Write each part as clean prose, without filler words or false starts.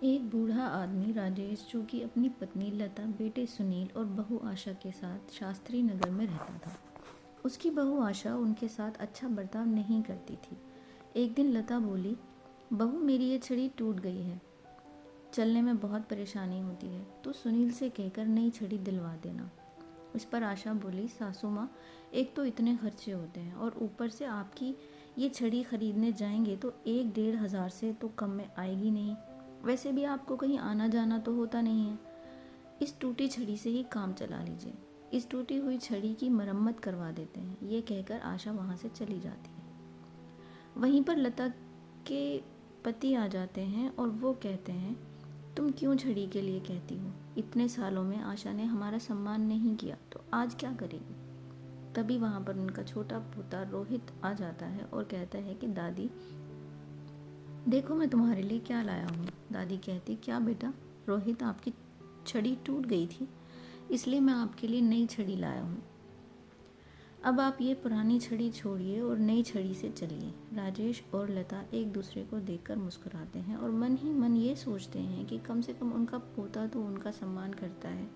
एक बूढ़ा आदमी राजेश, जो कि अपनी पत्नी लता, बेटे सुनील और बहू आशा के साथ शास्त्री नगर में रहता था। उसकी बहू आशा उनके साथ अच्छा बर्ताव नहीं करती थी। एक दिन लता बोली, बहू मेरी ये छड़ी टूट गई है, चलने में बहुत परेशानी होती है, तो सुनील से कहकर नई छड़ी दिलवा देना। इस पर आशा बोली, सासू माँ, एक तो इतने खर्चे होते हैं और ऊपर से आपकी ये छड़ी खरीदने जाएंगे तो 1-1.5 हज़ार से तो कम में आएगी नहीं। वैसे भी आपको कहीं आना जाना तो होता नहीं है। इस टूटी छड़ी से ही काम चला लीजिए। इस टूटी हुई छड़ी की मरम्मत करवा देते हैं। ये कहकर आशा वहाँ से चली जाती है। वहीं पर लता के पति आ जाते हैं और वो कहते हैं, तुम क्यों छड़ी के लिए कहती हो? इतने सालों में आशा ने हमारा सम्मान नहीं किया तो आज क्या करेगी? तभी वहाँ पर उनका छोटा पोता रोहित आ जाता है और कहता है कि दादी देखो मैं तुम्हारे लिए क्या लाया हूँ। दादी कहती, क्या बेटा? रोहित, आपकी छड़ी टूट गई थी, इसलिए मैं आपके लिए नई छड़ी लाया हूँ। अब आप ये पुरानी छड़ी छोड़िए और नई छड़ी से चलिए। राजेश और लता एक दूसरे को देखकर मुस्कुराते हैं और मन ही मन ये सोचते हैं कि कम से कम उनका पोता तो उनका सम्मान करता है।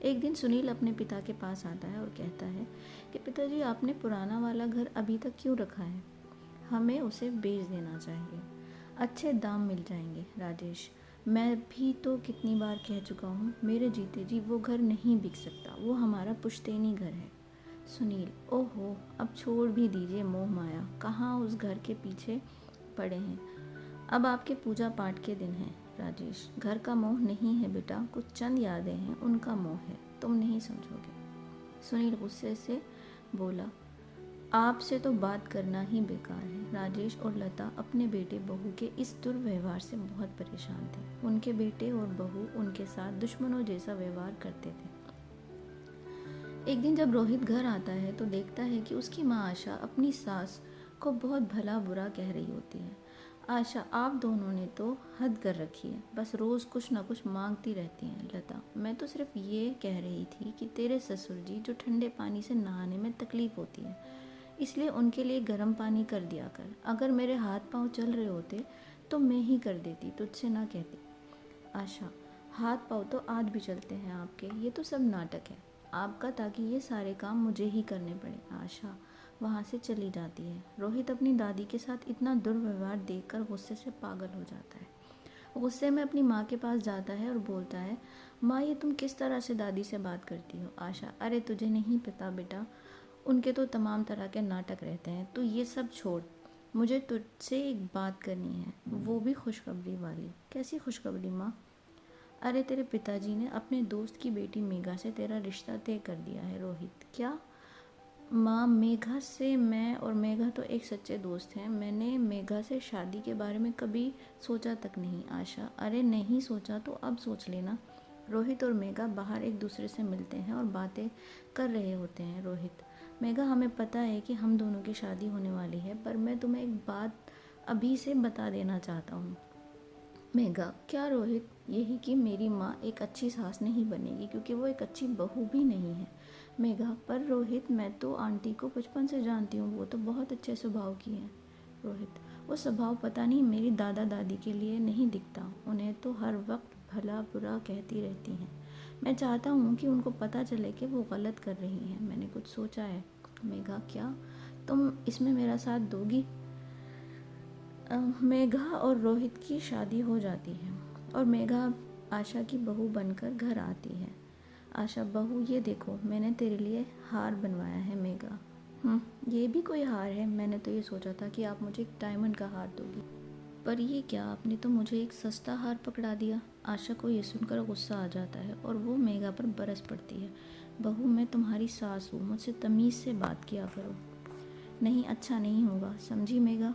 एक दिन सुनील अपने पिता के पास आता है और कहता है कि पिताजी, आपने पुराना वाला घर अभी तक क्यों रखा है? हमें उसे बेच देना चाहिए, अच्छे दाम मिल जाएंगे। राजेश, मैं भी तो कितनी बार कह चुका हूँ, मेरे जीते जी वो घर नहीं बिक सकता, वो हमारा पुश्तैनी घर है। सुनील, ओहो, अब छोड़ भी दीजिए मोह माया, कहाँ उस घर के पीछे पड़े हैं। अब आपके पूजा पाठ के दिन हैं। राजेश, घर का मोह नहीं है बेटा, कुछ चंद यादें हैं, उनका मोह है, तुम नहीं समझोगे। सुनील गुस्से से बोला, आपसे तो बात करना ही बेकार है। राजेश और लता अपने बेटे बहू के इस दुर्व्यवहार से बहुत परेशान थे। उनके बेटे और बहू उनके साथ दुश्मनों जैसा व्यवहार करते थे। एक दिन जब रोहित घर आता है तो देखता है कि उसकी माँ आशा अपनी सास को बहुत भला बुरा कह रही होती है। आशा, आप दोनों ने तो हद कर रखी है, बस रोज़ कुछ ना कुछ मांगती रहती हैं। लता, मैं तो सिर्फ ये कह रही थी कि तेरे ससुर जी जो ठंडे पानी से नहाने में तकलीफ़ होती है, इसलिए उनके लिए गर्म पानी कर दिया कर। अगर मेरे हाथ पांव चल रहे होते तो मैं ही कर देती, तुझसे ना कहती। आशा, हाथ पाँव तो आज भी चलते हैं आपके, ये तो सब नाटक है आपका, ताकि ये सारे काम मुझे ही करने पड़े। आशा वहाँ से चली जाती है। रोहित अपनी दादी के साथ इतना दुर्व्यवहार देखकर गुस्से से पागल हो जाता है। गुस्से में अपनी माँ के पास जाता है और बोलता है, माँ, ये तुम किस तरह से दादी से बात करती हो? आशा, अरे तुझे नहीं पता बेटा, उनके तो तमाम तरह के नाटक रहते हैं, तो ये सब छोड़, मुझे तुझसे एक बात करनी है, वो भी खुशखबरी वाली। कैसी खुशखबरी माँ? अरे तेरे पिताजी ने अपने दोस्त की बेटी मेघा से तेरा रिश्ता तय कर दिया है। रोहित, क्या? माँ, मेघा से? मैं और मेघा तो एक सच्चे दोस्त हैं, मैंने मेघा से शादी के बारे में कभी सोचा तक नहीं। आशा, अरे नहीं सोचा तो अब सोच लेना। रोहित और मेघा बाहर एक दूसरे से मिलते हैं और बातें कर रहे होते हैं। रोहित, मेघा, हमें पता है कि हम दोनों की शादी होने वाली है, पर मैं तुम्हें एक बात अभी से बता देना चाहता हूँ। मेघा, क्या? रोहित, यही कि मेरी माँ एक अच्छी सास नहीं बनेगी क्योंकि वो एक अच्छी बहू भी नहीं है। मेघा, पर रोहित, मैं तो आंटी को बचपन से जानती हूँ, वो तो बहुत अच्छे स्वभाव की हैं। रोहित, वो स्वभाव पता नहीं मेरी दादा दादी के लिए नहीं दिखता, उन्हें तो हर वक्त भला बुरा कहती रहती हैं। मैं चाहता हूँ कि उनको पता चले कि वो गलत कर रही हैं, मैंने कुछ सोचा है। मेघा, क्या? तुम इसमें मेरा साथ दोगी? मेघा और रोहित की शादी हो जाती है और मेघा आशा की बहू बनकर घर आती है। आशा, बहू, ये देखो, मैंने तेरे लिए हार बनवाया है। मेघा, ये भी कोई हार है? मैंने तो ये सोचा था कि आप मुझे एक डायमंड का हार दोगी, पर ये क्या, आपने तो मुझे एक सस्ता हार पकड़ा दिया। आशा को ये सुनकर गुस्सा आ जाता है और वो मेघा पर बरस पड़ती है। बहू, मैं तुम्हारी सास हूँ, मुझसे तमीज़ से बात किया करो। नहीं, अच्छा नहीं होगा, समझी मेघा?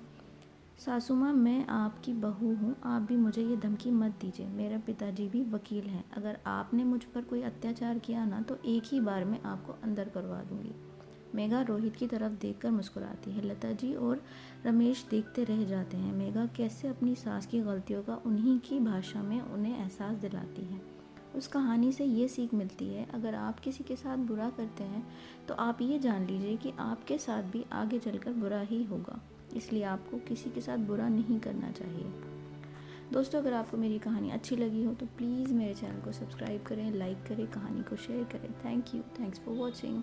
सासू माँ, मैं आपकी बहू हूँ, आप भी मुझे ये धमकी मत दीजिए। मेरे पिताजी भी वकील हैं, अगर आपने मुझ पर कोई अत्याचार किया ना तो एक ही बार में आपको अंदर करवा दूँगी। मेघा रोहित की तरफ देखकर मुस्कुराती है। लता जी और रमेश देखते रह जाते हैं। मेघा कैसे अपनी सास की गलतियों का उन्हीं की भाषा में उन्हें एहसास दिलाती है। उस कहानी से ये सीख मिलती है, अगर आप किसी के साथ बुरा करते हैं तो आप ये जान लीजिए कि आपके साथ भी आगे चलकर बुरा ही होगा, इसलिए आपको किसी के साथ बुरा नहीं करना चाहिए। दोस्तों, अगर आपको मेरी कहानी अच्छी लगी हो तो प्लीज़ मेरे चैनल को सब्सक्राइब करें, लाइक करें, कहानी को शेयर करें। Thank you, thanks for watching.